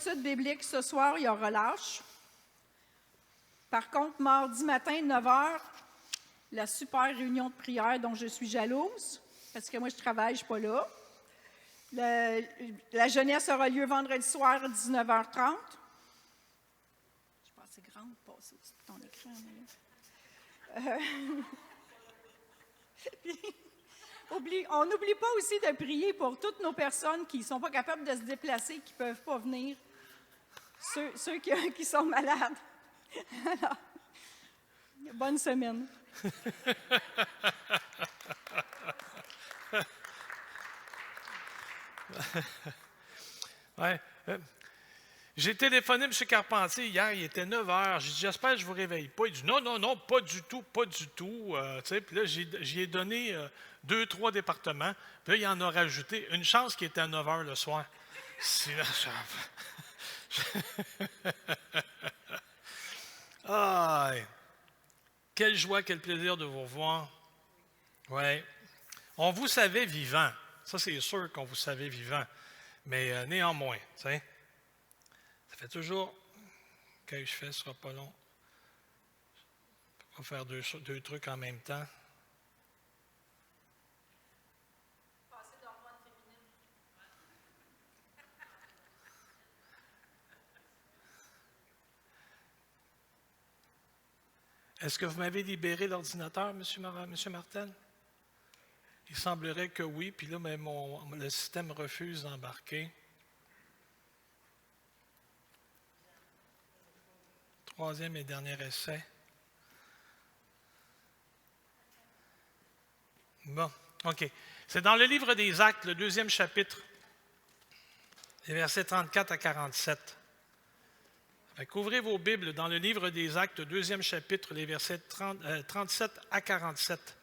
étude biblique, ce soir, il y a relâche. Par contre, mardi matin, 9 h, la super réunion de prière dont je suis jalouse, parce que moi, je travaille, je ne suis pas là. La jeunesse aura lieu vendredi soir à 19h30. Je pense que c'est grand de passer au-dessus de ton écran. On n'oublie pas aussi de prier pour toutes nos personnes qui ne sont pas capables de se déplacer, qui ne peuvent pas venir, ceux qui sont malades. Alors, bonne semaine. Ouais. J'ai téléphoné à M. Carpentier hier, il était 9 h. J'ai dit, j'espère que je ne vous réveille pas. Il dit, non, pas du tout, pas du tout. Puis là, j'y ai donné 2-3 départements. Puis là, il en a rajouté. Une chance qu'il était à 9 h le soir. Sinon, ah, quelle joie, quel plaisir de vous revoir. Oui. On vous savait vivant. Ça, c'est sûr qu'on vous savait vivant. Mais néanmoins, tu sais. Ça fait toujours que je fais, ce sera pas long. On va faire deux trucs en même temps. Passer d'hormones féminines. Est-ce que vous m'avez libéré l'ordinateur, M. Martel? Il semblerait que oui, puis là, mais le système refuse d'embarquer. Troisième et dernier essai. Bon, OK. C'est dans le livre des Actes, le 2e chapitre, les versets 34 à 47. Ouvrez vos Bibles dans le livre des Actes, 2e chapitre, les versets 37 à 47.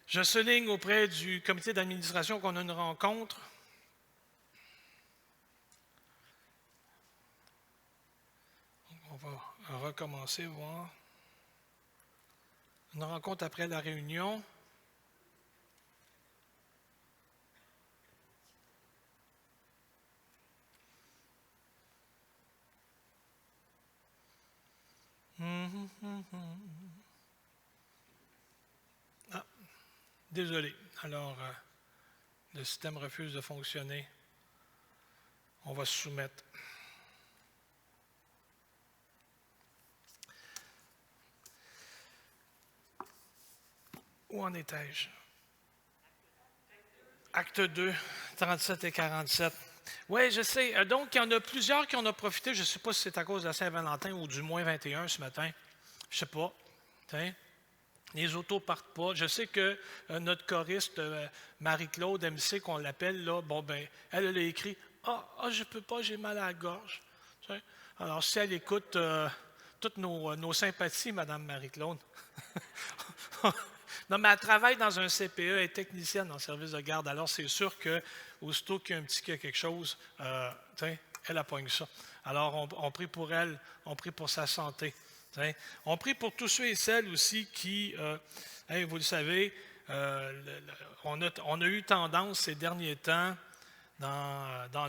Je souligne auprès du comité d'administration qu'on a une rencontre. On va recommencer, voir. Une rencontre après la réunion. Ah, désolé. Alors, le système refuse de fonctionner. On va se soumettre. Où en étais-je? Acte 2, 37 et 47. Oui, je sais. Donc, il y en a plusieurs qui en ont profité. Je ne sais pas si c'est à cause de la Saint-Valentin ou du moins 21 ce matin. Je ne sais pas. T'sais? Les autos ne partent pas. Je sais que notre choriste, Marie-Claude MC, qu'on l'appelle, là, bon, ben, elle a écrit je ne peux pas, j'ai mal à la gorge. T'sais? Alors, si elle écoute toutes nos sympathies, Mme Marie-Claude. Non, mais elle travaille dans un CPE, elle est technicienne en service de garde. Alors, c'est sûr qu'aussitôt qu'il y a un petit quelque chose, elle appogne ça. Alors, on prie pour elle, on prie pour sa santé. T'sais. On prie pour tous ceux et celles aussi qui, vous le savez, on a eu tendance ces derniers temps dans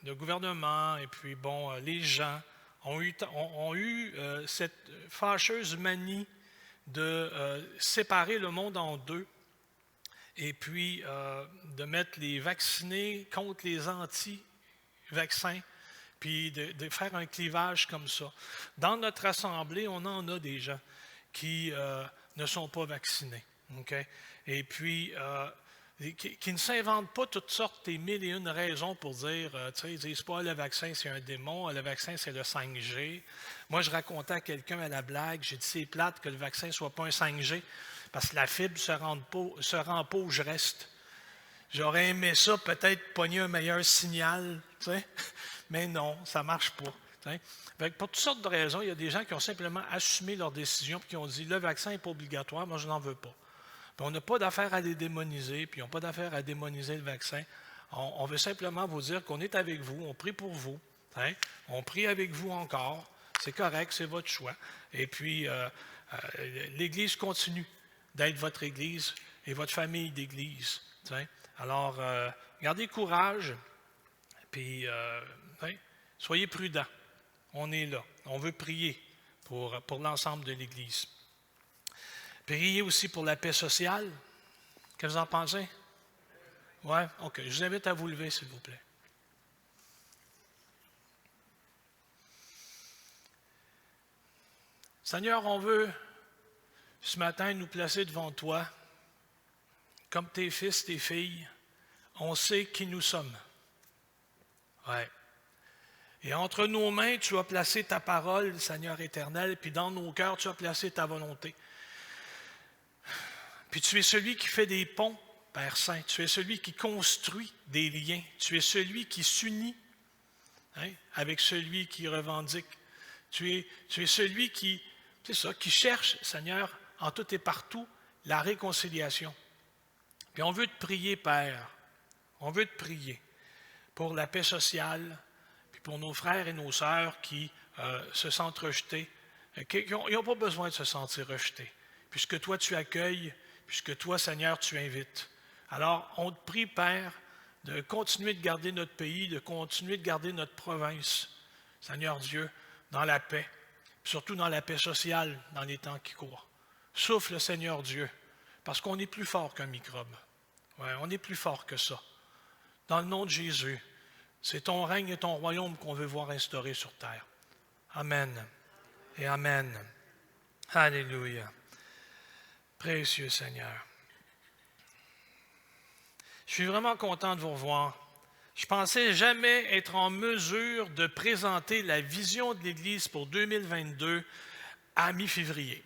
le gouvernement et puis, bon, les gens ont eu cette fâcheuse manie de séparer le monde en deux et puis de mettre les vaccinés contre les anti-vaccins, puis de faire un clivage comme ça. Dans notre assemblée, on en a des gens qui ne sont pas vaccinés. Okay? Et puis, qui ne s'inventent pas toutes sortes et mille et une raisons pour dire, ils disent pas le vaccin c'est un démon, le vaccin c'est le 5G. Moi, je racontais à quelqu'un à la blague, j'ai dit c'est plate que le vaccin ne soit pas un 5G, parce que la fibre ne se rend pas où je reste. J'aurais aimé ça, peut-être pogner un meilleur signal, mais non, ça ne marche pas. Pour toutes sortes de raisons, il y a des gens qui ont simplement assumé leur décision et qui ont dit le vaccin n'est pas obligatoire, moi je n'en veux pas. Puis on n'a pas d'affaire à les démoniser, puis on n'a pas d'affaire à démoniser le vaccin. On veut simplement vous dire qu'on est avec vous, on prie pour vous, on prie avec vous encore, c'est correct, c'est votre choix. Et puis, l'Église continue d'être votre Église et votre famille d'Église. Alors, gardez courage, puis Soyez prudents. On est là. On veut prier pour l'ensemble de l'Église. Priez aussi pour la paix sociale. Qu'est-ce que vous en pensez? Oui? OK. Je vous invite à vous lever, s'il vous plaît. Seigneur, on veut ce matin nous placer devant toi comme tes fils, tes filles. On sait qui nous sommes. Ouais. Et entre nos mains, tu as placé ta parole, Seigneur éternel, puis dans nos cœurs, tu as placé ta volonté. Puis tu es celui qui fait des ponts, Père Saint. Tu es celui qui construit des liens. Tu es celui qui s'unit avec celui qui revendique. Tu es celui qui cherche, Seigneur, en tout et partout, la réconciliation. Puis on veut te prier, Père. On veut te prier pour la paix sociale, puis pour nos frères et nos sœurs qui se sentent rejetés. Ils n'ont pas besoin de se sentir rejetés, puisque toi, tu accueilles, puisque toi, Seigneur, tu invites. Alors, on te prie, Père, de continuer de garder notre pays, de continuer de garder notre province, Seigneur Dieu, dans la paix, puis surtout dans la paix sociale dans les temps qui courent. Souffle, Seigneur Dieu, parce qu'on est plus fort qu'un microbe. Ouais, on est plus fort que ça. Dans le nom de Jésus, c'est ton règne et ton royaume qu'on veut voir instauré sur terre. Amen et Amen. Alléluia. Précieux Seigneur. Je suis vraiment content de vous revoir. Je ne pensais jamais être en mesure de présenter la vision de l'Église pour 2022 à mi-février.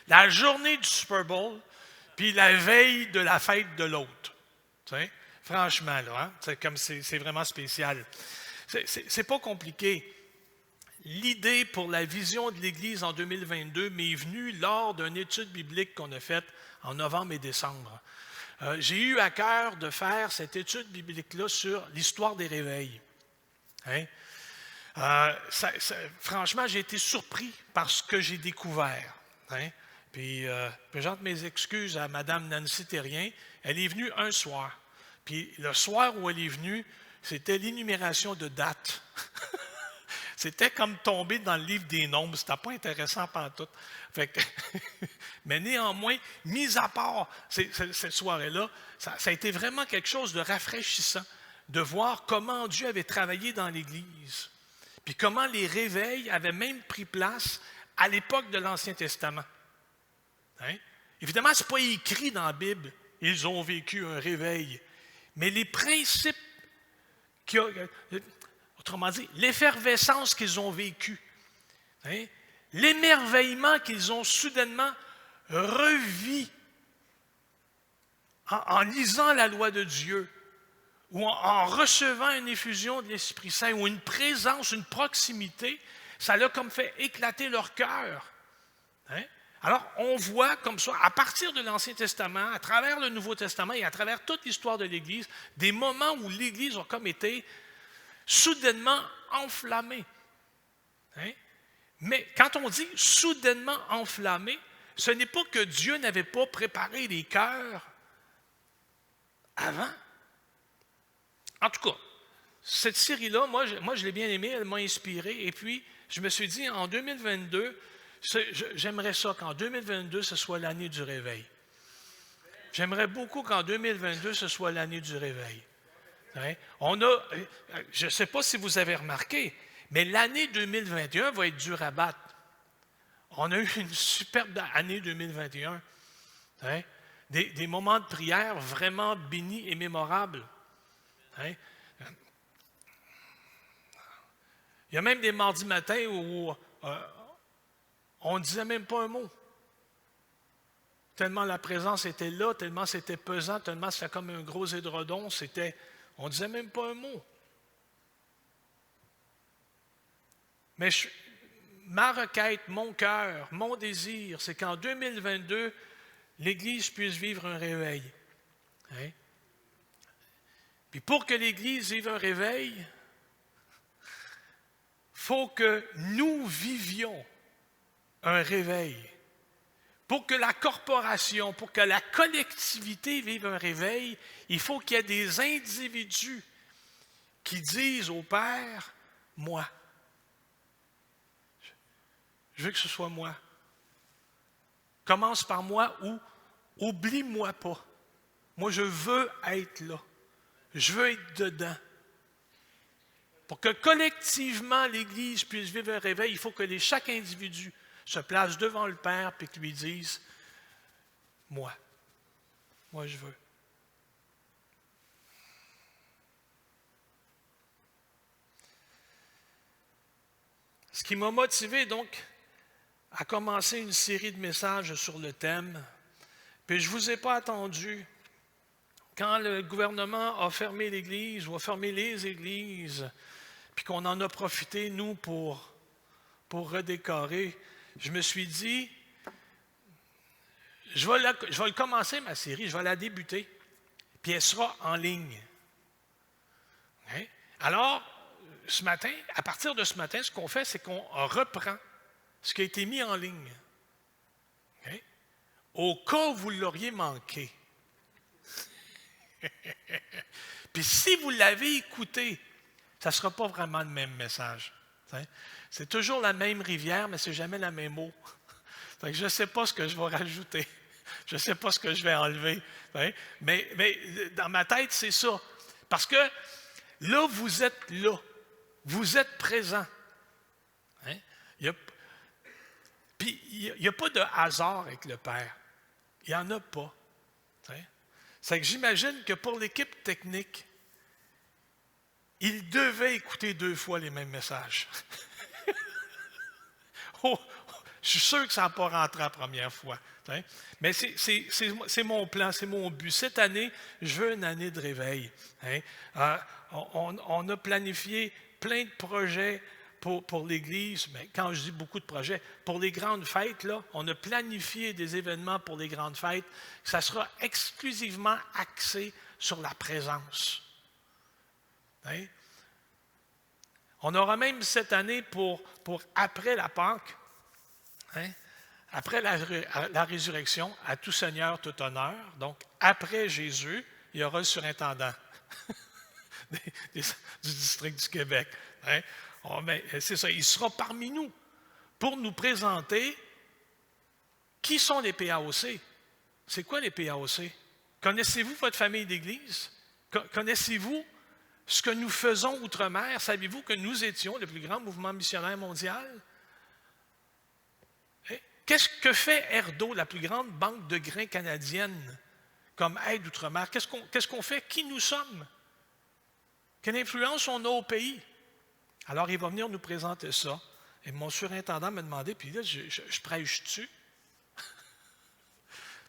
La journée du Super Bowl, puis la veille de la fête de l'autre. Tu sais, franchement, là, c'est vraiment spécial. C'est pas compliqué. L'idée pour la vision de l'Église en 2022 m'est venue lors d'une étude biblique qu'on a faite en novembre et décembre. J'ai eu à cœur de faire cette étude biblique-là sur l'histoire des réveils. Franchement, j'ai été surpris par ce que j'ai découvert. Puis, je présente mes excuses à Mme Nancy Terrien. Elle est venue un soir. Puis, le soir où elle est venue, c'était l'énumération de dates. C'était comme tomber dans le livre des nombres. C'était pas intéressant pantoute. Fait que mais néanmoins, mis à part cette soirée-là, ça a été vraiment quelque chose de rafraîchissant de voir comment Dieu avait travaillé dans l'Église. Puis comment les réveils avaient même pris place à l'époque de l'Ancien Testament. Évidemment, ce n'est pas écrit dans la Bible. Ils ont vécu un réveil. Mais les principes, autrement dit, l'effervescence qu'ils ont vécue, l'émerveillement qu'ils ont soudainement revis en lisant la loi de Dieu ou en recevant une effusion de l'Esprit Saint ou une présence, une proximité, ça l'a comme fait éclater leur cœur. Alors, on voit comme ça, à partir de l'Ancien Testament, à travers le Nouveau Testament et à travers toute l'histoire de l'Église, des moments où l'Église a comme été soudainement enflammée. Mais quand on dit soudainement enflammée, ce n'est pas que Dieu n'avait pas préparé les cœurs avant. En tout cas, cette série-là, moi, je l'ai bien aimée, elle m'a inspiré. Et puis, je me suis dit, en 2022, j'aimerais ça qu'en 2022, ce soit l'année du réveil. J'aimerais beaucoup qu'en 2022, ce soit l'année du réveil. Je ne sais pas si vous avez remarqué, mais l'année 2021 va être dure à battre. On a eu une superbe année 2021. Des moments de prière vraiment bénis et mémorables. Il y a même des mardis matins où on ne disait même pas un mot. Tellement la présence était là, tellement c'était pesant, tellement c'était comme un gros édredon, on ne disait même pas un mot. Mais ma requête, mon cœur, mon désir, c'est qu'en 2022, l'Église puisse vivre un réveil. Puis pour que l'Église vive un réveil, il faut que nous vivions un réveil. Pour que la corporation, pour que la collectivité vive un réveil, il faut qu'il y ait des individus qui disent au Père, moi. Je veux que ce soit moi. Commence par moi ou oublie-moi pas. Moi, je veux être là. Je veux être dedans. Pour que collectivement l'Église puisse vivre un réveil, il faut que chaque individu se place devant le Père et qu'il lui dise, moi je veux. Ce qui m'a motivé donc à commencer une série de messages sur le thème, puis je ne vous ai pas attendu quand le gouvernement a fermé l'Église ou a fermé les églises, puis qu'on en a profité, nous, pour redécorer, je me suis dit, je vais commencer ma série, je vais la débuter, puis elle sera en ligne. Okay? Alors, ce matin, à partir de ce matin, ce qu'on fait, c'est qu'on reprend ce qui a été mis en ligne. Okay? Au cas où vous l'auriez manqué. Puis si vous l'avez écouté, ça ne sera pas vraiment le même message. C'est toujours la même rivière, mais ce n'est jamais la même eau. Je ne sais pas ce que je vais rajouter. Je ne sais pas ce que je vais enlever. Mais dans ma tête, c'est ça. Parce que là, vous êtes là. Vous êtes présent. Puis, il n'y a pas de hasard avec le Père. Il n'y en a pas. C'est que j'imagine que pour l'équipe technique, ils devaient écouter 2 fois les mêmes messages. Je suis sûr que ça n'a pas rentré la première fois. Mais c'est mon plan, c'est mon but. Cette année, je veux une année de réveil. On a planifié plein de projets pour l'Église, mais quand je dis beaucoup de projets, pour les grandes fêtes, là, on a planifié des événements pour les grandes fêtes. Ça sera exclusivement axé sur la présence. On aura même cette année pour après la Pâque, après la résurrection, à tout Seigneur, tout honneur. Donc, après Jésus, il y aura le surintendant du district du Québec. C'est ça, il sera parmi nous pour nous présenter qui sont les PAOC. C'est quoi les PAOC? Connaissez-vous votre famille d'église? Connaissez-vous ce que nous faisons outre-mer? Savez-vous que nous étions le plus grand mouvement missionnaire mondial? Qu'est-ce que fait Erdo, la plus grande banque de grains canadienne, comme aide outre-mer? Qu'est-ce qu'on fait? Qui nous sommes? Quelle influence on a au pays? Alors, il va venir nous présenter ça. Et mon surintendant m'a demandé, puis là, je prêche-tu?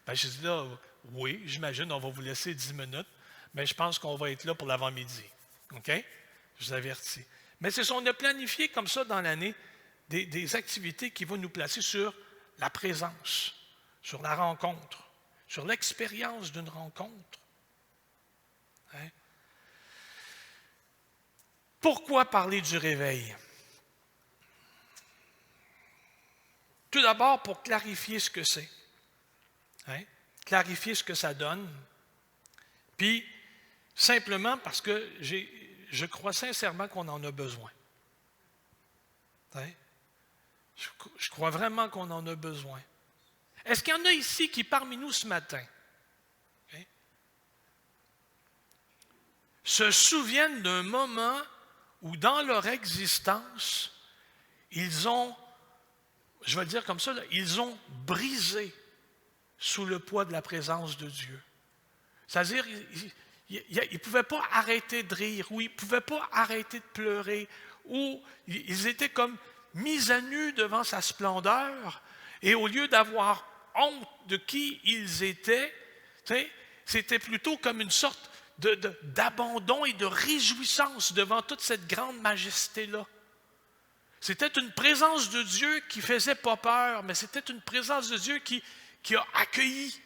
Je dis là, oui, j'imagine, on va vous laisser 10 minutes, mais je pense qu'on va être là pour l'avant-midi. OK? Je vous avertis. Mais c'est ça, on a planifié comme ça dans l'année des activités qui vont nous placer sur la présence, sur la rencontre, sur l'expérience d'une rencontre. Pourquoi parler du réveil? Tout d'abord, pour clarifier ce que c'est. Clarifier ce que ça donne. Puis, simplement parce que je crois sincèrement qu'on en a besoin. Je crois vraiment qu'on en a besoin. Est-ce qu'il y en a ici qui, parmi nous ce matin, se souviennent d'un moment où dans leur existence, ils ont, je vais le dire comme ça, ils ont brisé sous le poids de la présence de Dieu. C'est-à-dire, ils ne pouvaient pas arrêter de rire, ou ils ne pouvaient pas arrêter de pleurer, ou ils étaient comme mis à nu devant sa splendeur, et au lieu d'avoir honte de qui ils étaient, c'était plutôt comme une sorte d'abandon et de réjouissance devant toute cette grande majesté-là. C'était une présence de Dieu qui ne faisait pas peur, mais c'était une présence de Dieu qui a accueilli.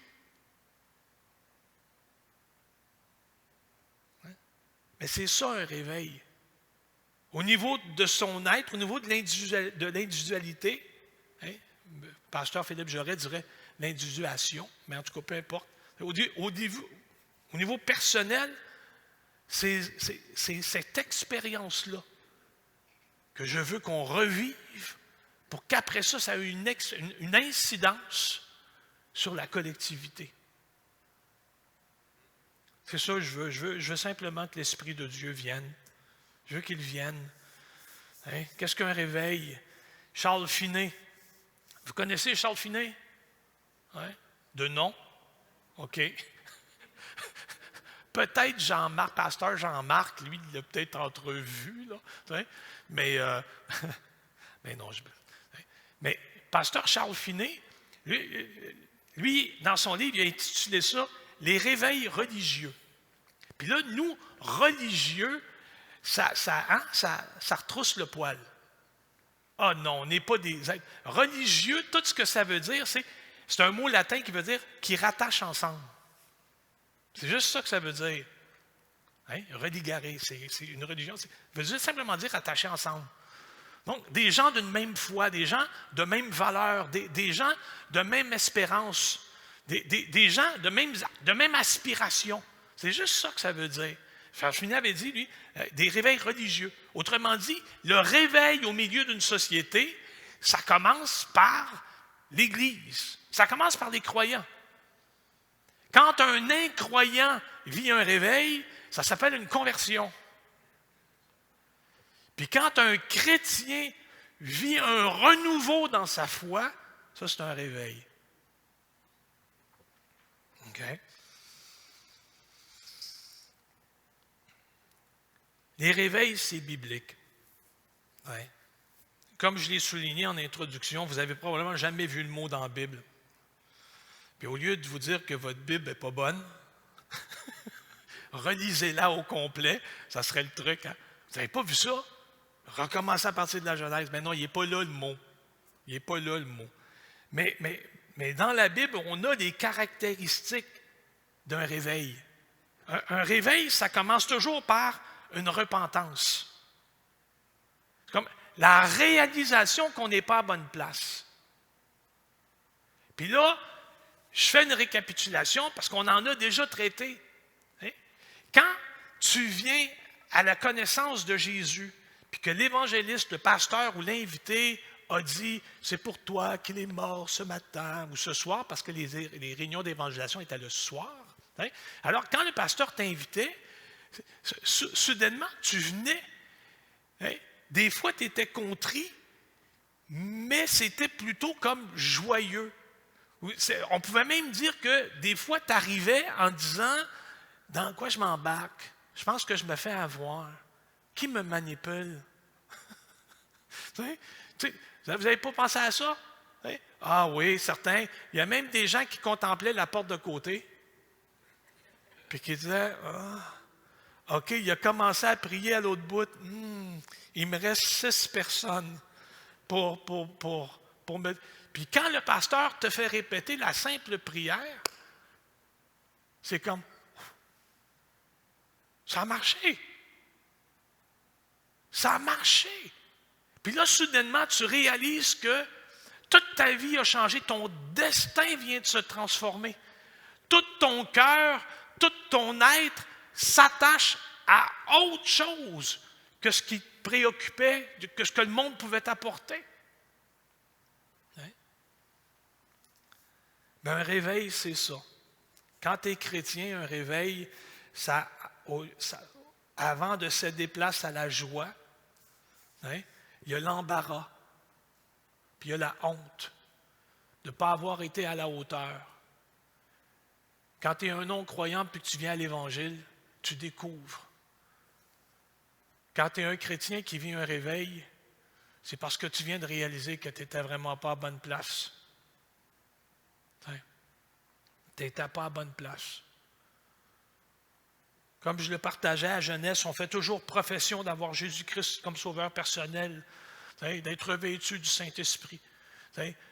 Mais c'est ça un réveil. Au niveau de son être, au niveau de l'individualité, le pasteur Philippe Joret dirait l'individuation, mais en tout cas, peu importe. Au niveau personnel, c'est cette expérience-là que je veux qu'on revive pour qu'après ça, ça ait une incidence sur la collectivité. C'est ça que je veux. Je veux simplement que l'Esprit de Dieu vienne. Je veux qu'il vienne. Hein? Qu'est-ce qu'un réveil? Charles Finet. Vous connaissez Charles Finet? Hein? De nom? OK. Peut-être Jean-Marc, pasteur Jean-Marc, lui, il l'a peut-être entrevu, là, mais non. Mais pasteur Charles Finet, lui, dans son livre, il a intitulé ça « Les réveils religieux ». Puis là, nous, religieux, ça retrousse le poil. Ah non, on n'est pas des êtres. Religieux, tout ce que ça veut dire, c'est un mot latin qui veut dire « qui rattache ensemble ». C'est juste ça que ça veut dire. Hein? Religare, c'est une religion. Ça veut juste simplement dire attacher ensemble. Donc, des gens d'une même foi, des gens de même valeur, des gens de même espérance, des gens de même aspiration. C'est juste ça que ça veut dire. Charles Finet avait dit, lui, des réveils religieux. Autrement dit, le réveil au milieu d'une société, ça commence par l'Église. Ça commence par les croyants. Quand un incroyant vit un réveil, ça s'appelle une conversion. Puis quand un chrétien vit un renouveau dans sa foi, ça c'est un réveil. OK? Les réveils, c'est biblique. Ouais. Comme je l'ai souligné en introduction, vous n'avez probablement jamais vu le mot dans la Bible. Puis au lieu de vous dire que votre Bible n'est pas bonne, relisez-la au complet, ça serait le truc. Hein? Vous n'avez pas vu ça? Recommencez à partir de la Genèse. Mais non, il n'est pas là le mot. Il n'est pas là le mot. Mais dans la Bible, on a des caractéristiques d'un réveil. Un réveil, ça commence toujours par une repentance. C'est comme la réalisation qu'on n'est pas à bonne place. Puis là, je fais une récapitulation parce qu'on en a déjà traité. Hein? Quand tu viens à la connaissance de Jésus, puis que l'évangéliste, le pasteur ou l'invité a dit « c'est pour toi qu'il est mort ce matin ou ce soir », parce que les réunions d'évangélisation étaient le soir. Hein? Alors, quand le pasteur t'invitait, soudainement, tu venais. Hein? Des fois, tu étais contrit, mais c'était plutôt comme joyeux. On pouvait même dire que des fois, tu arrivais en disant « dans quoi je m'embarque? Je pense que je me fais avoir. Qui me manipule? » Vous n'avez pas pensé à ça? Ah oui, certains. Il y a même des gens qui contemplaient la porte de côté, puis qui disaient « OK, il a commencé à prier à l'autre bout. Il me reste 6 personnes pour me... » Puis quand le pasteur te fait répéter la simple prière, c'est comme, ça a marché. Ça a marché. Puis là, soudainement, tu réalises que toute ta vie a changé, ton destin vient de se transformer. Tout ton cœur, tout ton être s'attache à autre chose que ce qui te préoccupait, que ce que le monde pouvait t'apporter. Mais un réveil, c'est ça. Quand tu es chrétien, un réveil, avant de céder place à la joie, hein, il y a l'embarras, puis il y a la honte de ne pas avoir été à la hauteur. Quand tu es un non-croyant puis que tu viens à l'Évangile, tu découvres. Quand tu es un chrétien qui vit un réveil, c'est parce que tu viens de réaliser que tu n'étais vraiment pas à bonne place. Tu n'étais pas à bonne place. Comme je le partageais à jeunesse, on fait toujours profession d'avoir Jésus-Christ comme sauveur personnel, d'être revêtu du Saint-Esprit,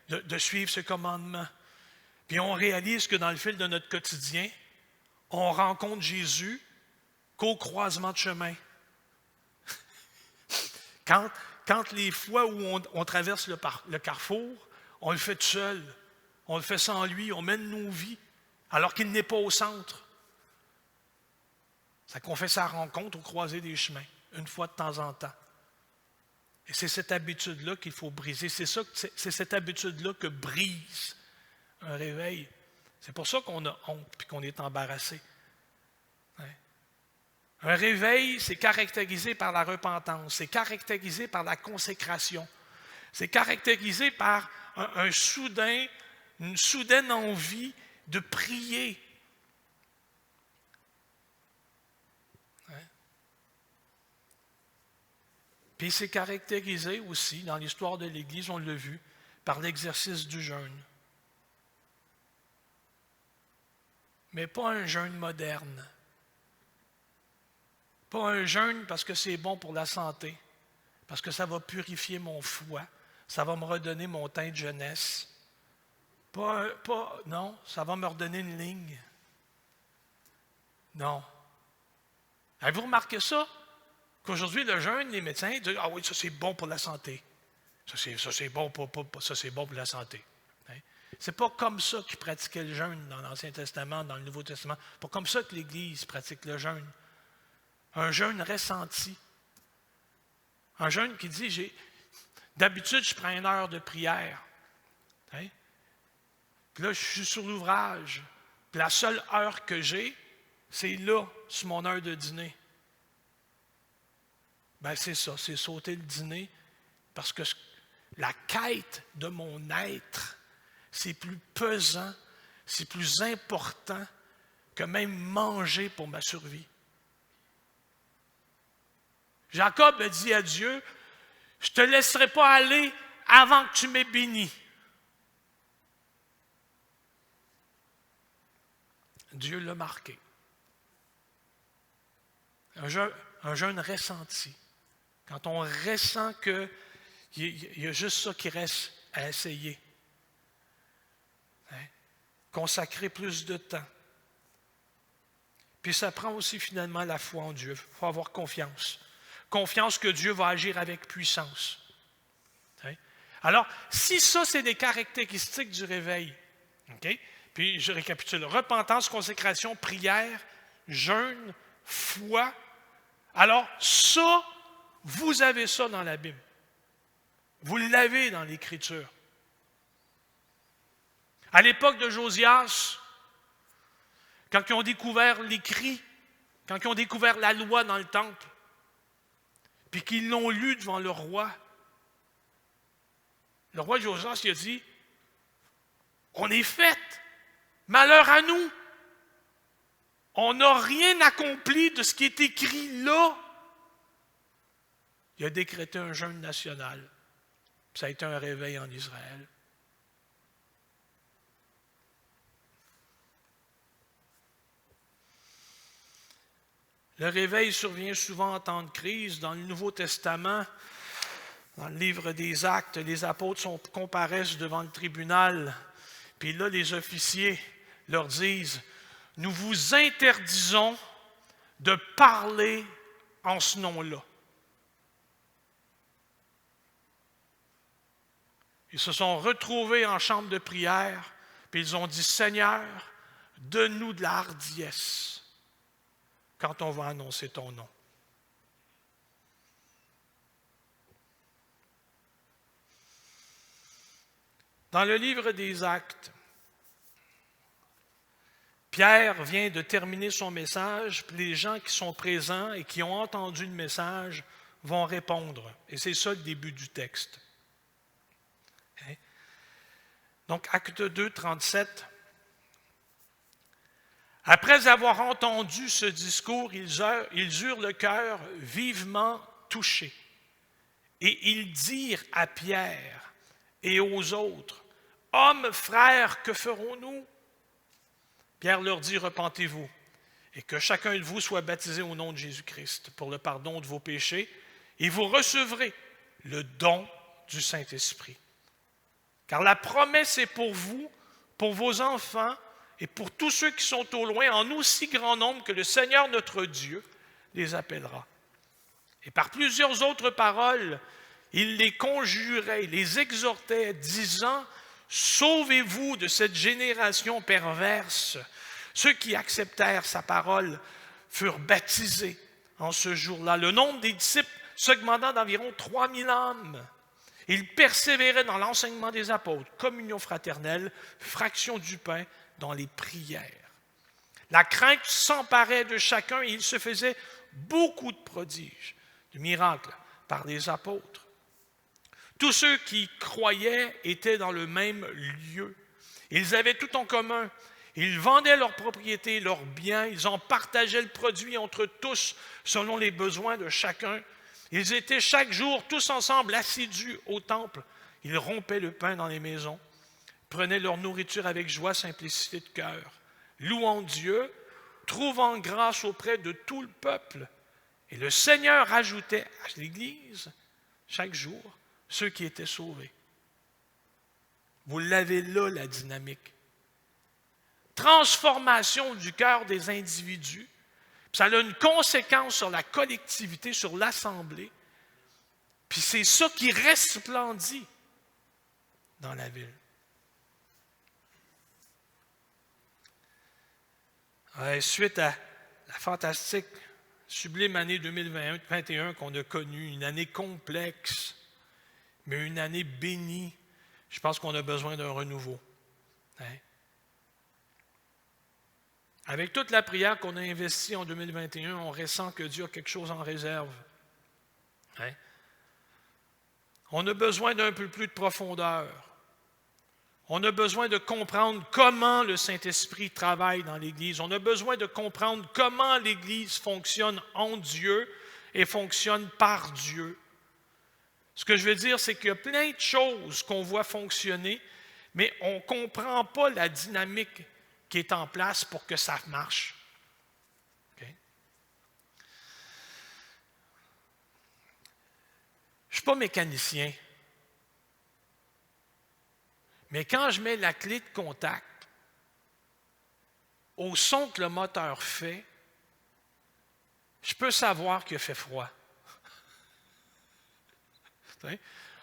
de suivre ses commandements. Puis on réalise que dans le fil de notre quotidien, on rencontre Jésus qu'au croisement de chemin. Quand les fois où on traverse le carrefour, on le fait tout seul, on le fait sans lui, on mène nos vies, alors qu'il n'est pas au centre. C'est qu'on fait sa rencontre au croisé des chemins, une fois de temps en temps. Et c'est cette habitude-là qu'il faut briser. C'est cette habitude-là que brise un réveil. C'est pour ça qu'on a honte et qu'on est embarrassé. Hein? Un réveil, c'est caractérisé par la repentance, c'est caractérisé par la consécration, c'est caractérisé par une soudaine envie de prier. Hein? Puis c'est caractérisé aussi, dans l'histoire de l'Église, on l'a vu, par l'exercice du jeûne. Mais pas un jeûne moderne. Pas un jeûne parce que c'est bon pour la santé, parce que ça va purifier mon foie, ça va me redonner mon teint de jeunesse. Non, ça va me redonner une ligne. Non. Avez-vous remarqué ça? Qu'aujourd'hui, le jeûne, les médecins disent « Ah oui, ça c'est bon pour la santé. Ça c'est bon pour la santé. » C'est pas comme ça qu'ils pratiquaient le jeûne dans l'Ancien Testament, dans le Nouveau Testament. C'est pas comme ça que l'Église pratique le jeûne. Un jeûne ressenti. Un jeûne qui dit, d'habitude, je prends 1 heure de prière. Hein? Puis là, je suis sur l'ouvrage. Puis la seule heure que j'ai, c'est là, sur mon heure de dîner. Ben c'est ça, c'est sauter le dîner, parce que la quête de mon être, c'est plus pesant, c'est plus important que même manger pour ma survie. Jacob a dit à Dieu, « Je ne te laisserai pas aller avant que tu m'aies béni. » Dieu l'a marqué. Un jeûne ressenti. Quand on ressent qu'il y a juste ça qui reste à essayer. Hein? Consacrer plus de temps. Puis ça prend aussi finalement la foi en Dieu. Il faut avoir confiance. Confiance que Dieu va agir avec puissance. Hein? Alors, si ça, c'est des caractéristiques du réveil, okay? Puis je récapitule. Repentance, consécration, prière, jeûne, foi. Alors, ça, vous avez ça dans la Bible. Vous l'avez dans l'Écriture. À l'époque de Josias, quand ils ont découvert l'écrit, quand ils ont découvert la loi dans le temple, puis qu'ils l'ont lu devant le roi Josias, il a dit, « On est fait, malheur à nous. On n'a rien accompli de ce qui est écrit là. » Il a décrété un jeûne national. Ça a été un réveil en Israël. Le réveil survient souvent en temps de crise. Dans le Nouveau Testament, dans le livre des Actes, les apôtres comparaissent devant le tribunal. Puis là, les officiers leur disent, « Nous vous interdisons de parler en ce nom-là. » Ils se sont retrouvés en chambre de prière, puis ils ont dit, « Seigneur, donne-nous de la hardiesse quand on va annoncer ton nom. » Dans le livre des Actes, Pierre vient de terminer son message, puis les gens qui sont présents et qui ont entendu le message vont répondre. Et c'est ça le début du texte. Hein? Donc, Acte 2, 37. Après avoir entendu ce discours, ils eurent le cœur vivement touché. Et ils dirent à Pierre et aux autres, « Hommes, frères, que ferons-nous? » Pierre leur dit, « Repentez-vous, et que chacun de vous soit baptisé au nom de Jésus-Christ pour le pardon de vos péchés, et vous recevrez le don du Saint-Esprit. Car la promesse est pour vous, pour vos enfants, et pour tous ceux qui sont au loin, en aussi grand nombre que le Seigneur notre Dieu les appellera. » Et par plusieurs autres paroles, il les conjurait, il les exhortait, disant, « Sauvez-vous de cette génération perverse. » Ceux qui acceptèrent sa parole furent baptisés en ce jour-là. Le nombre des disciples s'augmentant d'environ 3000 âmes. Ils persévéraient dans l'enseignement des apôtres, communion fraternelle, fraction du pain, dans les prières. La crainte s'emparait de chacun et il se faisait beaucoup de prodiges, de miracles par les apôtres. Tous ceux qui croyaient étaient dans le même lieu. Ils avaient tout en commun. Ils vendaient leurs propriétés, leurs biens. Ils en partageaient le produit entre tous selon les besoins de chacun. Ils étaient chaque jour tous ensemble assidus au temple. Ils rompaient le pain dans les maisons, prenaient leur nourriture avec joie, simplicité de cœur, louant Dieu, trouvant grâce auprès de tout le peuple. Et le Seigneur ajoutait à l'Église chaque jour ceux qui étaient sauvés. Vous l'avez là, la dynamique. Transformation du cœur des individus. Ça a une conséquence sur la collectivité, sur l'assemblée. Puis c'est ça qui resplendit dans la ville. Suite à la fantastique, sublime année 2021 qu'on a connue, une année complexe, mais une année bénie, je pense qu'on a besoin d'un renouveau. Avec toute la prière qu'on a investie en 2021, on ressent que Dieu a quelque chose en réserve. On a besoin d'un peu plus de profondeur. On a besoin de comprendre comment le Saint-Esprit travaille dans l'Église. On a besoin de comprendre comment l'Église fonctionne en Dieu et fonctionne par Dieu. Ce que je veux dire, c'est qu'il y a plein de choses qu'on voit fonctionner, mais on ne comprend pas la dynamique qui est en place pour que ça marche. Okay? Je ne suis pas mécanicien, mais quand je mets la clé de contact au son que le moteur fait, je peux savoir qu'il a fait froid.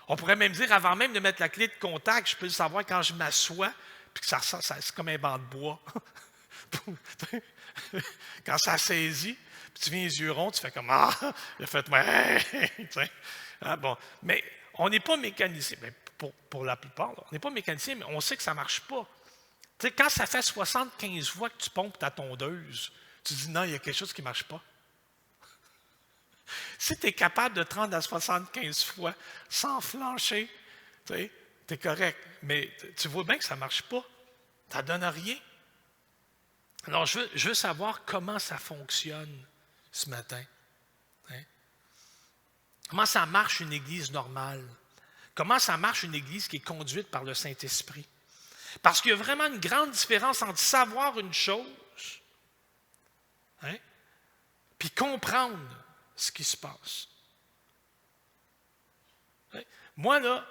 On pourrait même dire, avant même de mettre la clé de contact, je peux le savoir quand je m'assois, puis que ça c'est comme un banc de bois. Quand ça saisit, puis tu viens les yeux ronds, tu fais comme « Ah! » Il a fait « Ah bon. » Mais on n'est pas mécanicien. Mais pour la plupart, là, on n'est pas mécanicien, mais on sait que ça ne marche pas. Tu sais, quand ça fait 75 fois que tu pompes ta tondeuse, tu dis « Non, il y a quelque chose qui ne marche pas. » Si tu es capable de te rendre à 75 fois sans flancher, tu es correct. Mais tu vois bien que ça ne marche pas. Ça ne donne rien. Alors, je veux savoir comment ça fonctionne ce matin. Comment ça marche une Église normale? Comment ça marche une Église qui est conduite par le Saint-Esprit? Parce qu'il y a vraiment une grande différence entre savoir une chose puis comprendre ce qui se passe. Moi, là,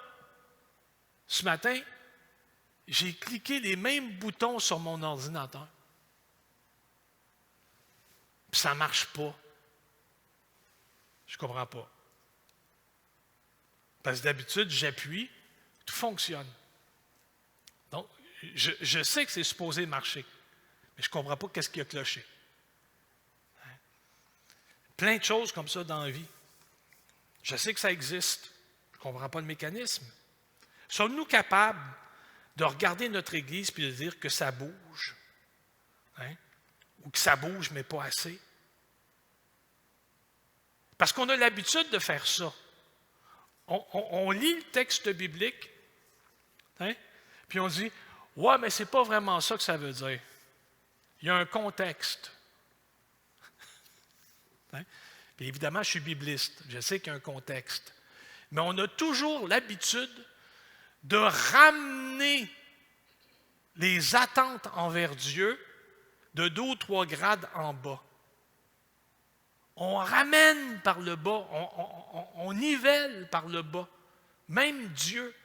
ce matin, j'ai cliqué les mêmes boutons sur mon ordinateur. Puis ça ne marche pas. Je ne comprends pas. Parce que d'habitude, j'appuie, tout fonctionne. Donc, je sais que c'est supposé marcher, mais je ne comprends pas qu'est-ce qui a cloché. Plein de choses comme ça dans la vie. Je sais que ça existe. Je ne comprends pas le mécanisme. Sommes-nous capables de regarder notre Église et de dire que ça bouge? Ou que ça bouge, mais pas assez? Parce qu'on a l'habitude de faire ça. On lit le texte biblique, puis on dit « Ouais, mais ce n'est pas vraiment ça que ça veut dire. Il y a un contexte. » Puis évidemment, je suis bibliste. Je sais qu'il y a un contexte. Mais on a toujours l'habitude de ramener les attentes envers Dieu de 2 ou 3 grades en bas. On ramène par le bas, on nivelle par le bas, même Dieu.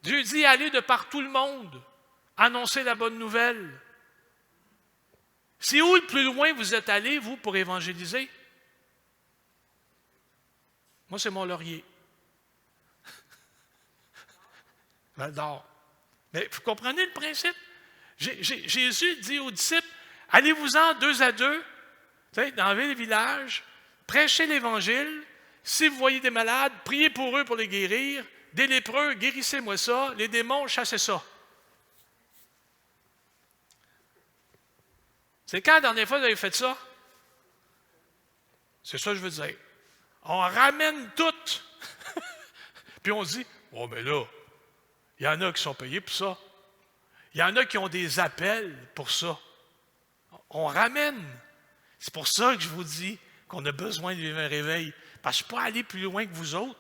Dieu dit, allez de par tout le monde, annoncer la bonne nouvelle. C'est où le plus loin vous êtes allés, vous, pour évangéliser? Moi, c'est Mont-Laurier. Val-d'Or. Mais vous comprenez le principe? Jésus dit aux disciples, allez-vous-en 2 à 2, dans les villages, prêchez l'Évangile. Si vous voyez des malades, priez pour eux pour les guérir. Des lépreux, guérissez-moi ça. Les démons, chassez ça. C'est quand la dernière fois que vous avez fait ça? C'est ça que je veux dire. On ramène tout. Puis on se dit, oh, mais là, il y en a qui sont payés pour ça. Il y en a qui ont des appels pour ça. On ramène. C'est pour ça que je vous dis qu'on a besoin de vivre un réveil. Parce que je ne suis pas allé plus loin que vous autres.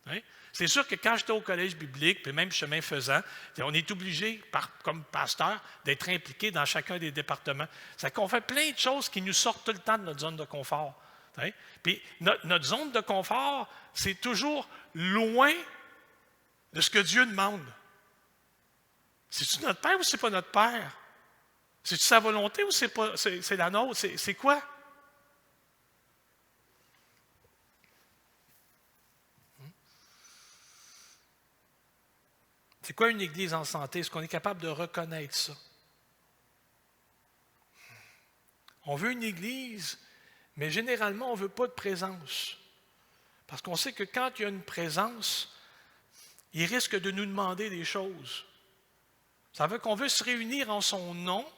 Hein? C'est sûr que quand j'étais au collège biblique, puis même chemin faisant, on est obligé, comme pasteur, d'être impliqué dans chacun des départements. C'est qu'on fait plein de choses qui nous sortent tout le temps de notre zone de confort. Hein? Puis notre zone de confort, c'est toujours loin de ce que Dieu demande. C'est-tu notre Père ou c'est pas notre Père? C'est-tu sa volonté ou c'est la nôtre? C'est quoi? C'est quoi une Église en santé? Est-ce qu'on est capable de reconnaître ça? On veut une Église, mais généralement, on ne veut pas de présence. Parce qu'on sait que quand il y a une présence, il risque de nous demander des choses. Ça veut qu'on veut se réunir en son nom,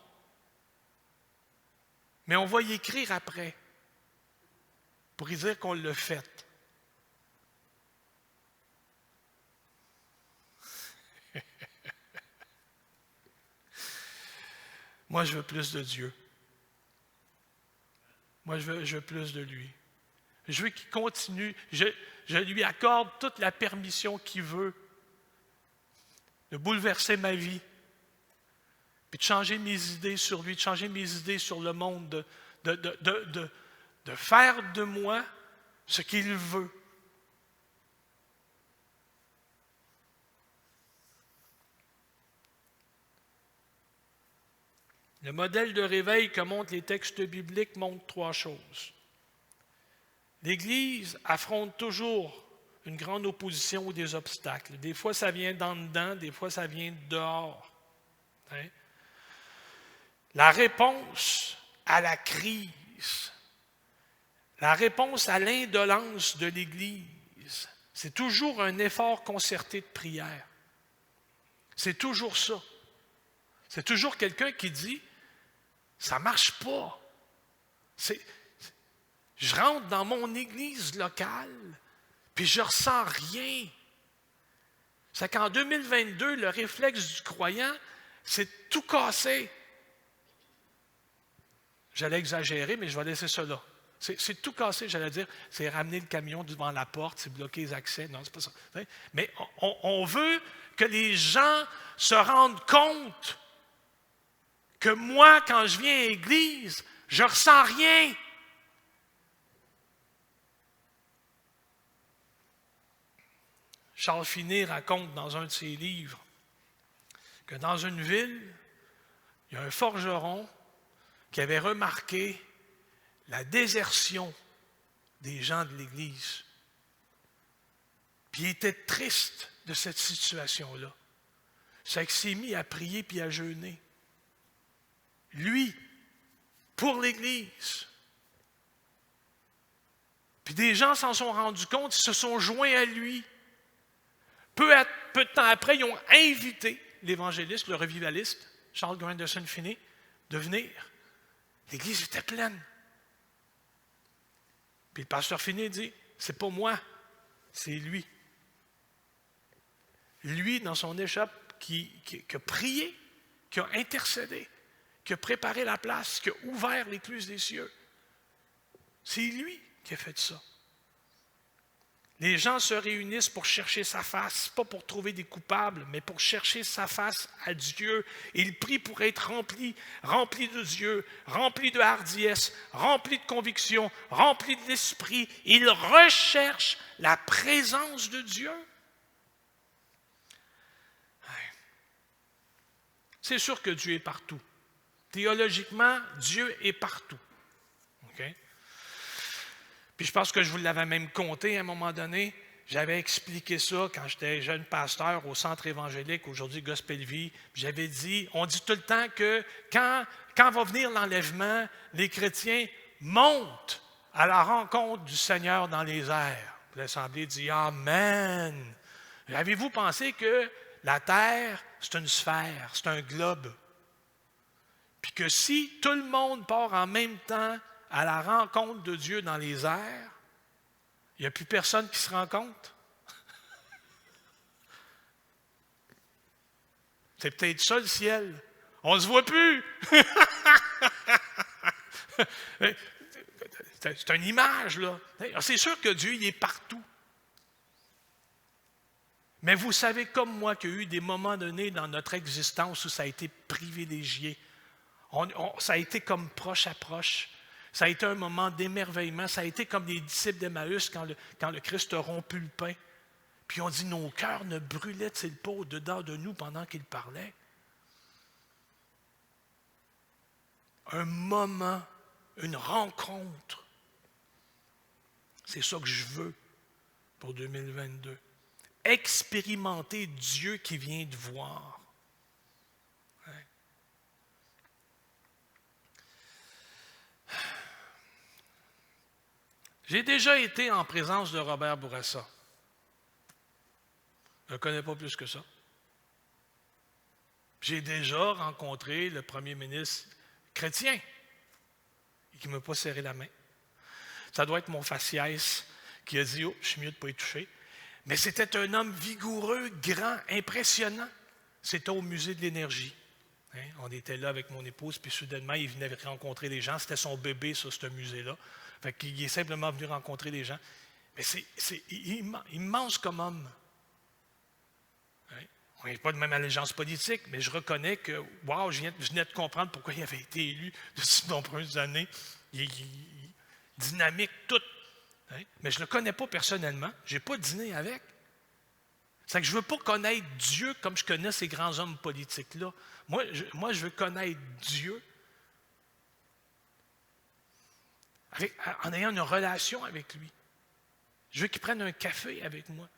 mais on va y écrire après pour y dire qu'on l'a fait. Moi, je veux plus de Dieu. Moi, je veux plus de lui. Je veux qu'il continue. Je lui accorde toute la permission qu'il veut de bouleverser ma vie, puis de changer mes idées sur lui, de changer mes idées sur le monde, de faire de moi ce qu'il veut. Le modèle de réveil que montrent les textes bibliques montre 3 choses. L'Église affronte toujours une grande opposition ou des obstacles. Des fois, ça vient d'en dedans, des fois, ça vient dehors. Hein? La réponse à la crise, la réponse à l'indolence de l'Église, c'est toujours un effort concerté de prière. C'est toujours ça. C'est toujours quelqu'un qui dit « ça ne marche pas ». Je rentre dans mon église locale, puis je ne ressens rien. C'est qu'en 2022, le réflexe du croyant, c'est de tout casser. J'allais exagérer, mais je vais laisser ça là. C'est tout casser, j'allais dire, c'est ramener le camion devant la porte, c'est bloquer les accès. Non, c'est pas ça. Mais on veut que les gens se rendent compte que moi, quand je viens à l'église, je ne ressens rien. Charles Finet raconte dans un de ses livres que dans une ville, il y a un forgeron qui avait remarqué la désertion des gens de l'Église. Puis il était triste de cette situation-là. Ça s'est mis à prier puis à jeûner. Lui, pour l'Église. Puis des gens s'en sont rendus compte, ils se sont joints à lui. Peu de temps après, ils ont invité l'évangéliste, le revivaliste, Charles Grandison Finney, de venir. L'Église était pleine. Puis le pasteur Finney dit, c'est pas moi, c'est lui. Lui, dans son échoppe, qui a prié, qui a intercédé, qui a préparé la place, qui a ouvert l'écluse des cieux. C'est lui qui a fait ça. Les gens se réunissent pour chercher sa face, pas pour trouver des coupables, mais pour chercher sa face à Dieu. Ils prient pour être remplis de Dieu, remplis de hardiesse, remplis de conviction, remplis de l'esprit. Ils recherchent la présence de Dieu. C'est sûr que Dieu est partout. Théologiquement, Dieu est partout. Okay? Puis je pense que je vous l'avais même compté à un moment donné. j'avais expliqué ça quand j'étais jeune pasteur au centre évangélique, aujourd'hui Gospel Vie. J'avais dit, on dit tout le temps que quand va venir l'enlèvement, les chrétiens montent à la rencontre du Seigneur dans les airs. L'Assemblée dit Amen. Avez-vous pensé que la terre, c'est une sphère, c'est un globe? Puis que si tout le monde part en même temps à la rencontre de Dieu dans les airs, il n'y a plus personne qui se rencontre? C'est peut-être ça le ciel. On ne se voit plus. C'est une image, là. C'est sûr que Dieu, il est partout. Mais vous savez comme moi qu'il y a eu des moments donnés dans notre existence où ça a été privilégié. Ça a été comme proche à proche. Ça a été un moment d'émerveillement. Ça a été comme les disciples d'Emmaüs quand le Christ a rompu le pain. Puis on dit, nos cœurs ne brûlaient-ils pas au-dedans de nous pendant qu'il parlait? Un moment, une rencontre. C'est ça que je veux pour 2022. Expérimenter Dieu qui vient de voir. Hein? J'ai déjà été en présence de Robert Bourassa. Je ne le connais pas plus que ça. J'ai déjà rencontré le premier ministre chrétien et qui ne m'a pas serré la main. Ça doit être mon faciès qui a dit « Oh, je suis mieux de ne pas y toucher ». Mais c'était un homme vigoureux, grand, impressionnant. C'était au musée de l'énergie. Hein? On était là avec mon épouse, puis soudainement, il venait rencontrer les gens. C'était son bébé, ça, ce musée-là. Fait qu'il est simplement venu rencontrer les gens. Mais c'est immense comme homme. Hein? On n'est pas de même allégeance politique, mais je reconnais que, wow, je venais de comprendre pourquoi il avait été élu de si nombreuses années. Il dynamique, tout. Hein? Mais je ne le connais pas personnellement. Je n'ai pas dîné avec. C'est que je ne veux pas connaître Dieu comme je connais ces grands hommes politiques-là. Moi, je veux connaître Dieu en ayant une relation avec lui. Je veux qu'il prenne un café avec moi.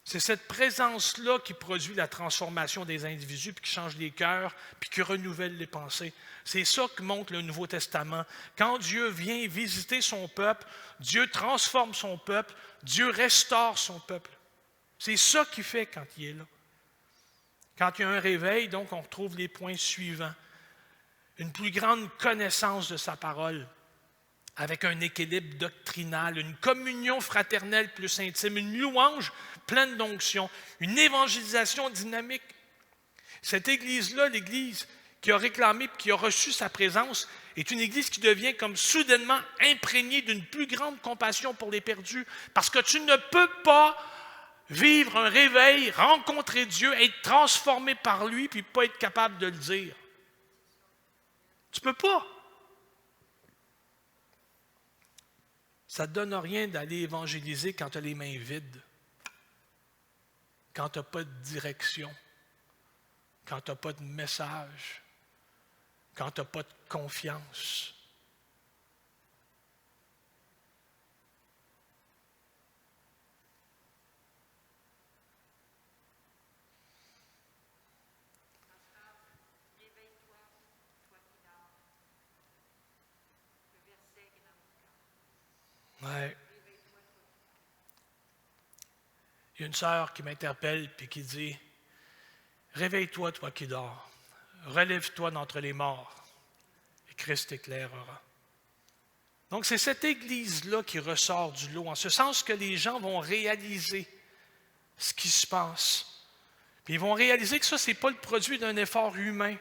C'est cette présence-là qui produit la transformation des individus, puis qui change les cœurs, puis qui renouvelle les pensées. C'est ça que montre le Nouveau Testament. Quand Dieu vient visiter son peuple, Dieu transforme son peuple, Dieu restaure son peuple. C'est ça qu'il fait quand il est là. Quand il y a un réveil, donc, on retrouve les points suivants. Une plus grande connaissance de sa parole, avec un équilibre doctrinal, une communion fraternelle plus intime, une louange pleine d'onction, une évangélisation dynamique. Cette Église-là, l'Église qui a réclamé et qui a reçu sa présence, est une Église qui devient comme soudainement imprégnée d'une plus grande compassion pour les perdus, parce que tu ne peux pas vivre un réveil, rencontrer Dieu, être transformé par lui, puis pas être capable de le dire. Tu ne peux pas. Ça ne te donne rien d'aller évangéliser quand tu as les mains vides, quand tu n'as pas de direction, quand tu n'as pas de message, quand tu n'as pas de confiance. Ouais. Il y a une sœur qui m'interpelle et qui dit « Réveille-toi, toi qui dors. Relève-toi d'entre les morts, et Christ t'éclairera. » Donc, c'est cette Église-là qui ressort du lot, en ce sens que les gens vont réaliser ce qui se passe. Puis ils vont réaliser que ça, ce n'est pas le produit d'un effort humain.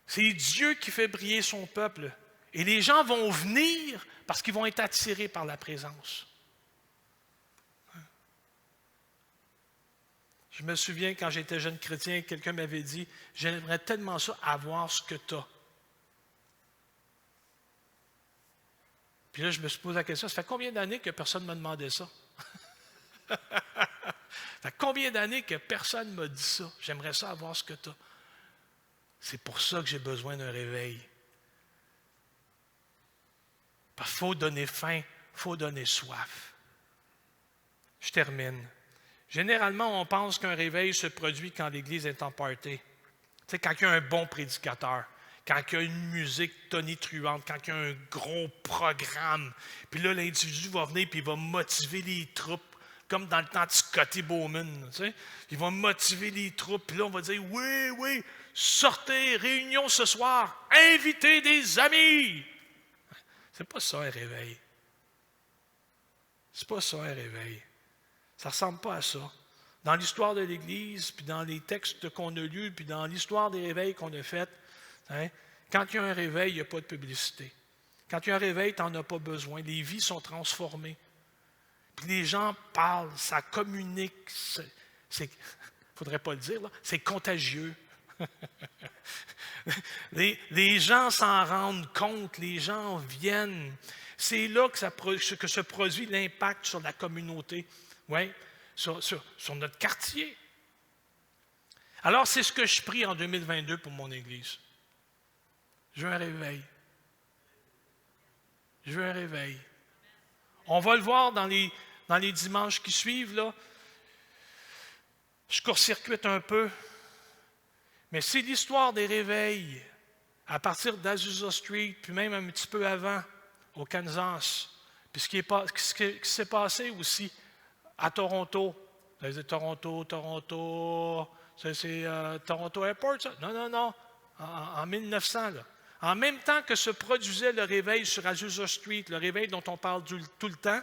C'est Dieu qui fait briller son peuple. Et les gens vont venir parce qu'ils vont être attirés par la présence. Je me souviens, quand j'étais jeune chrétien, quelqu'un m'avait dit « J'aimerais tellement ça, avoir ce que tu as. » Puis là, je me suis posé la question, ça fait combien d'années que personne ne m'a demandé ça? Ça fait combien d'années que personne ne m'a dit ça? J'aimerais ça, avoir ce que tu as. C'est pour ça que j'ai besoin d'un réveil. Parce qu'il faut donner faim, il faut donner soif. Je termine. Généralement, on pense qu'un réveil se produit quand l'Église est en party. Tu sais, quand il y a un bon prédicateur, quand il y a une musique tonitruante, quand il y a un gros programme, puis là, l'individu va venir et il va motiver les troupes, comme dans le temps de Scotty Bowman. Tu sais? Il va motiver les troupes, puis là, on va dire, oui, oui, sortez, réunion ce soir, invitez des amis. C'est pas ça un réveil. C'est pas ça un réveil. Ça ne ressemble pas à ça. Dans l'histoire de l'Église, puis dans les textes qu'on a lus, puis dans l'histoire des réveils qu'on a faits, hein, quand il y a un réveil, il n'y a pas de publicité. Quand il y a un réveil, tu n'en as pas besoin. Les vies sont transformées. Puis les gens parlent, ça communique. Il ne faudrait pas le dire, là, c'est contagieux. les gens s'en rendent compte, les gens viennent. C'est là que se produit l'impact sur la communauté, ouais, sur notre quartier. Alors, c'est ce que je prie en 2022 pour mon Église. Je veux un réveil. Je veux un réveil. On va le voir dans les dimanches qui suivent, là. Je court-circuite un peu. Mais c'est l'histoire des réveils à partir d'Azusa Street, puis même un petit peu avant, au Kansas. Puis ce qui s'est passé aussi à Toronto. Vous avez dit Toronto, c'est Toronto Airport, ça? Non. En 1900, là. En même temps que se produisait le réveil sur Azusa Street, le réveil dont on parle tout le temps,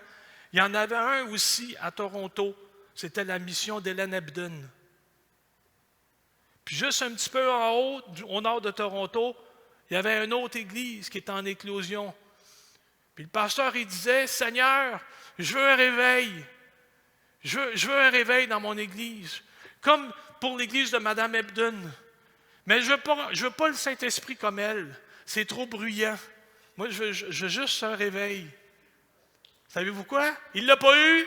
il y en avait un aussi à Toronto. C'était la mission d'Hélène Ebden. Puis juste un petit peu en haut, au nord de Toronto, il y avait une autre église qui était en éclosion. Puis le pasteur, il disait, « Seigneur, je veux un réveil. Je veux un réveil dans mon église. » Comme pour l'église de Mme Ebden. Mais je veux pas le Saint-Esprit comme elle. C'est trop bruyant. Moi, je veux juste un réveil. Savez-vous quoi? Il ne l'a pas eu.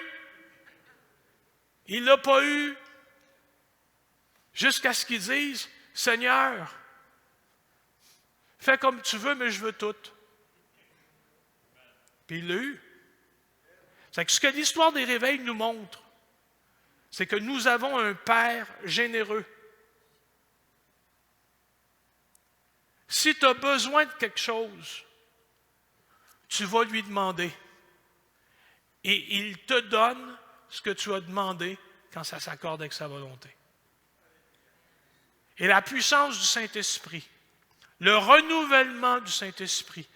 Il ne l'a pas eu. Jusqu'à ce qu'ils disent, « Seigneur, fais comme tu veux, mais je veux tout. » Puis il l'a eu. C'est que ce que l'histoire des réveils nous montre, c'est que nous avons un Père généreux. Si tu as besoin de quelque chose, tu vas lui demander. Et il te donne ce que tu as demandé quand ça s'accorde avec sa volonté. Et la puissance du Saint-Esprit, le renouvellement du Saint-Esprit,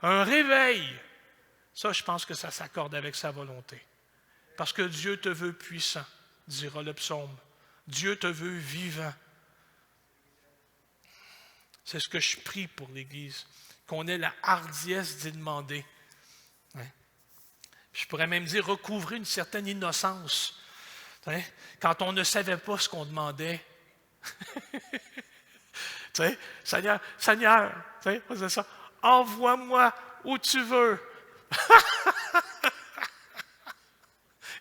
un réveil, ça, je pense que ça s'accorde avec sa volonté. Parce que Dieu te veut puissant, dira le psaume. Dieu te veut vivant. C'est ce que je prie pour l'Église, qu'on ait la hardiesse d'y demander. Hein? Je pourrais même dire recouvrer une certaine innocence. Hein? Quand on ne savait pas ce qu'on demandait. Tu sais, Seigneur, tu sais, c'est ça. Envoie-moi où tu veux.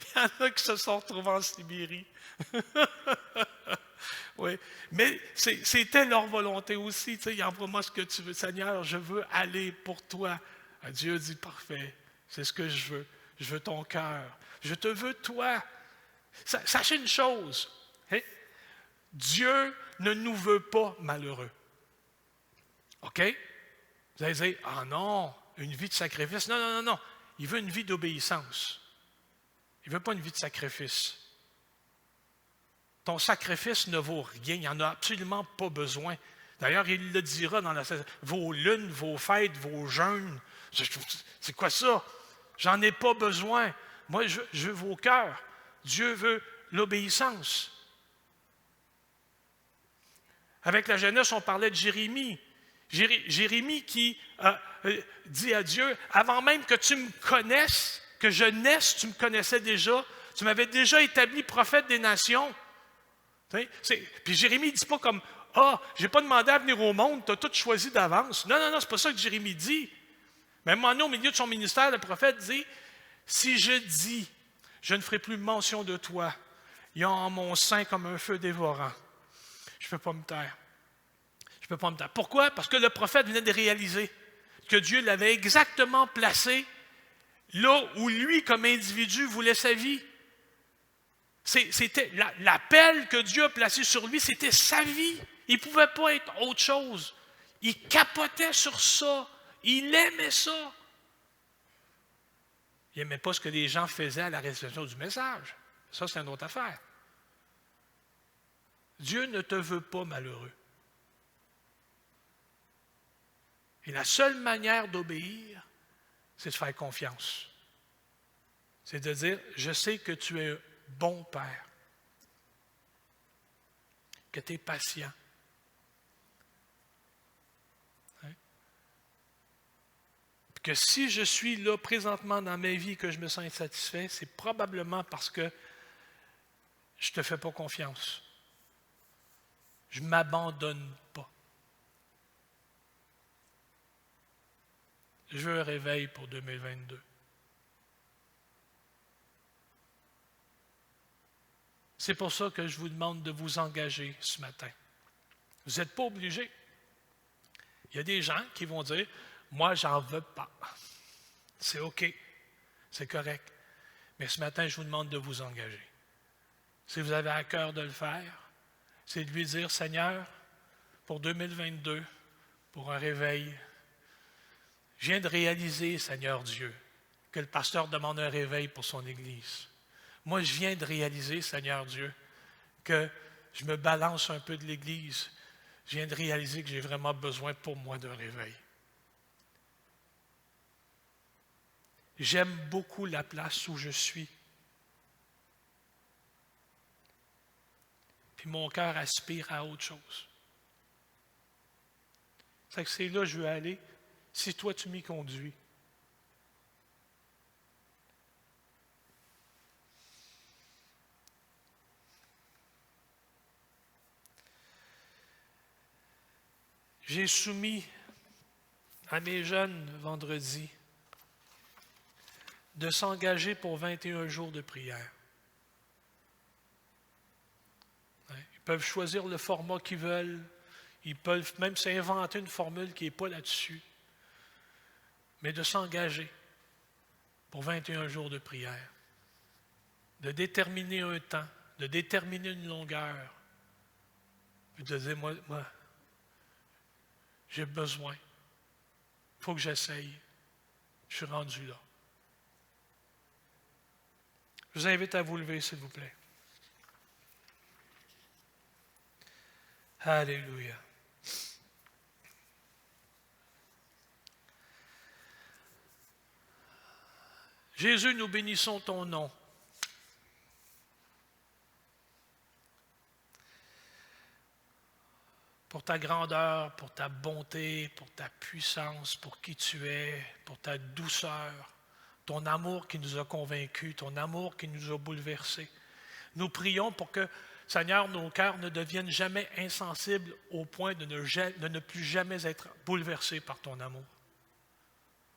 Il y en a qui se sont retrouvés en Sibérie. Oui, mais c'était leur volonté aussi. Tu sais, envoie-moi ce que tu veux. Seigneur, je veux aller pour toi. Dieu dit, parfait, c'est ce que je veux. Je veux ton cœur. Je te veux toi. Sachez une chose. Hein? Dieu ne nous veut pas malheureux. OK? Vous allez dire, ah non, une vie de sacrifice. Non. Il veut une vie d'obéissance. Il ne veut pas une vie de sacrifice. Ton sacrifice ne vaut rien. Il n'y en a absolument pas besoin. D'ailleurs, il le dira dans vos lunes, vos fêtes, vos jeûnes. C'est quoi ça? J'en ai pas besoin. Moi, je veux vos cœurs. Dieu veut l'obéissance. Avec la jeunesse, on parlait de Jérémie. Jérémie qui dit à Dieu, avant même que tu me connaisses, que je naisse, tu me connaissais déjà, tu m'avais déjà établi prophète des nations. Puis Jérémie ne dit pas comme, je n'ai pas demandé à venir au monde, tu as tout choisi d'avance. Non, c'est pas ça que Jérémie dit. Mais à un moment donné, au milieu de son ministère, le prophète dit, si je dis, je ne ferai plus mention de toi, il y a en mon sein comme un feu dévorant. Je ne peux pas me taire. Pourquoi? Parce que le prophète venait de réaliser. que Dieu l'avait exactement placé là où lui, comme individu, voulait sa vie. C'était l'appel que Dieu a placé sur lui, c'était sa vie. Il ne pouvait pas être autre chose. Il capotait sur ça. Il aimait ça. Il n'aimait pas ce que les gens faisaient à la réception du message. Ça, c'est une autre affaire. Dieu ne te veut pas malheureux. Et la seule manière d'obéir, c'est de faire confiance. C'est de dire, je sais que tu es un bon Père, que tu es patient. Hein? Que si je suis là présentement dans ma vie et que je me sens insatisfait, c'est probablement parce que je ne te fais pas confiance. Je ne m'abandonne pas. Je veux un réveil pour 2022. C'est pour ça que je vous demande de vous engager ce matin. Vous n'êtes pas obligés. Il y a des gens qui vont dire, moi, j'en veux pas. C'est OK, c'est correct. Mais ce matin, je vous demande de vous engager. Si vous avez à cœur de le faire, c'est de lui dire, Seigneur, pour 2022, pour un réveil, je viens de réaliser, Seigneur Dieu, que le pasteur demande un réveil pour son Église. Moi, je viens de réaliser, Seigneur Dieu, que je me balance un peu de l'Église. Je viens de réaliser que j'ai vraiment besoin pour moi d'un réveil. J'aime beaucoup la place où je suis. Puis mon cœur aspire à autre chose. C'est là que je veux aller, si toi tu m'y conduis. J'ai soumis à mes jeunes vendredi de s'engager pour 21 jours de prière. Ils peuvent choisir le format qu'ils veulent. Ils peuvent même s'inventer une formule qui n'est pas là-dessus. Mais de s'engager pour 21 jours de prière. De déterminer un temps, de déterminer une longueur. Puis de dire, moi j'ai besoin. Il faut que j'essaye. Je suis rendu là. Je vous invite à vous lever, s'il vous plaît. Alléluia. Jésus, nous bénissons ton nom. Pour ta grandeur, pour ta bonté, pour ta puissance, pour qui tu es, pour ta douceur, ton amour qui nous a convaincus, ton amour qui nous a bouleversés. Nous prions pour que, Seigneur, nos cœurs ne deviennent jamais insensibles au point de ne plus jamais être bouleversés par ton amour.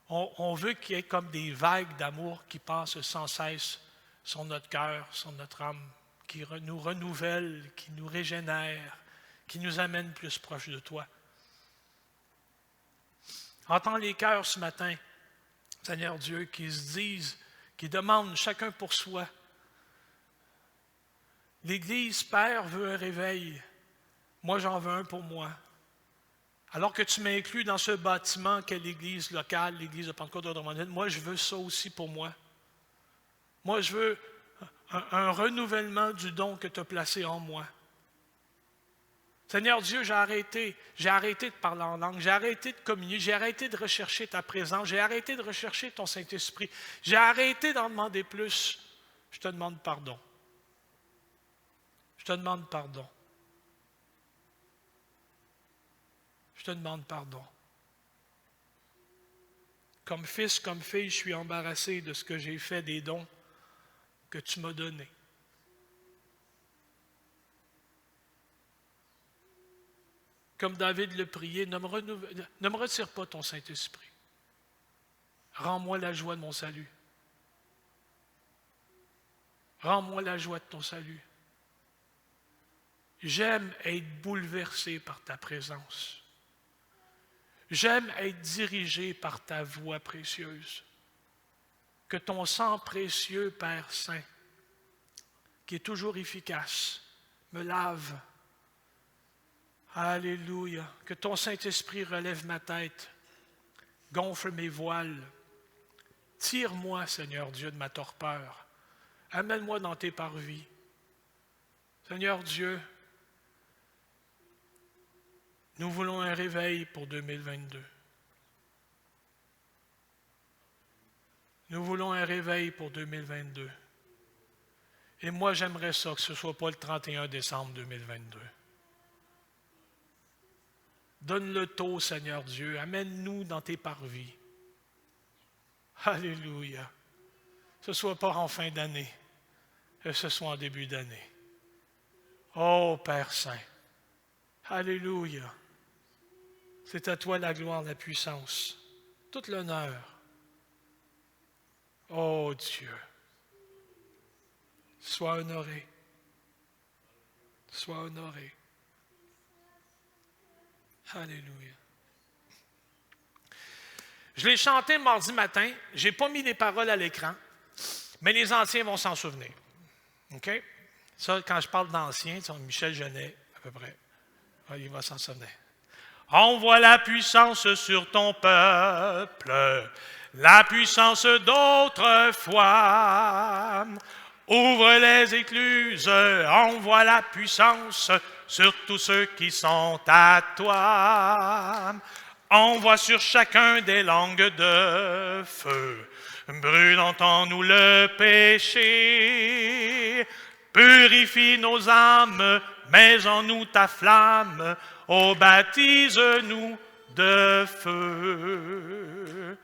On veut qu'il y ait comme des vagues d'amour qui passent sans cesse sur notre cœur, sur notre âme, qui nous renouvellent, qui nous régénèrent, qui nous amènent plus proche de toi. Entends les cœurs ce matin, Seigneur Dieu, qui se disent, qui demandent chacun pour soi. L'Église, Père, veut un réveil. Moi, j'en veux un pour moi. Alors que tu m'inclus dans ce bâtiment qu'est l'Église locale, l'Église de Pentecôte de Drummondville, moi, je veux ça aussi pour moi. Moi, je veux un renouvellement du don que tu as placé en moi. Seigneur Dieu, j'ai arrêté de parler en langue, j'ai arrêté de communier, j'ai arrêté de rechercher ta présence, j'ai arrêté de rechercher ton Saint-Esprit, j'ai arrêté d'en demander plus. Je te demande pardon. Je te demande pardon. Je te demande pardon. Comme fils, comme fille, je suis embarrassé de ce que j'ai fait, des dons que tu m'as donnés. Comme David le priait, ne me retire pas ton Saint-Esprit. Rends-moi la joie de mon salut. Rends-moi la joie de ton salut. J'aime être bouleversé par ta présence. J'aime être dirigé par ta voix précieuse. Que ton sang précieux, Père Saint, qui est toujours efficace, me lave. Alléluia. Que ton Saint-Esprit relève ma tête, gonfle mes voiles. Tire-moi, Seigneur Dieu, de ma torpeur. Amène-moi dans tes parvis. Seigneur Dieu, nous voulons un réveil pour 2022. Nous voulons un réveil pour 2022. Et moi, j'aimerais ça, que ce ne soit pas le 31 décembre 2022. Donne le taux, Seigneur Dieu. Amène-nous dans tes parvis. Alléluia. Que ce ne soit pas en fin d'année, que ce soit en début d'année. Oh, Père Saint. Alléluia. C'est à toi la gloire, la puissance, tout l'honneur. Oh Dieu. Sois honoré. Sois honoré. Alléluia. Je l'ai chanté mardi matin. Je n'ai pas mis les paroles à l'écran, mais les anciens vont s'en souvenir. OK? Ça, quand je parle d'anciens, Michel Genet, à peu près, il va s'en souvenir. Envoie la puissance sur ton peuple, la puissance d'autrefois. Ouvre les écluses, envoie la puissance sur tous ceux qui sont à toi. Envoie sur chacun des langues de feu, brûlant en nous le péché. Purifie nos âmes, mets en nous ta flamme, oh baptise-nous de feu.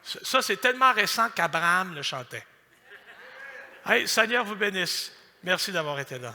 Ça, c'est tellement récent qu'Abraham le chantait. Hey, Seigneur vous bénisse. Merci d'avoir été là.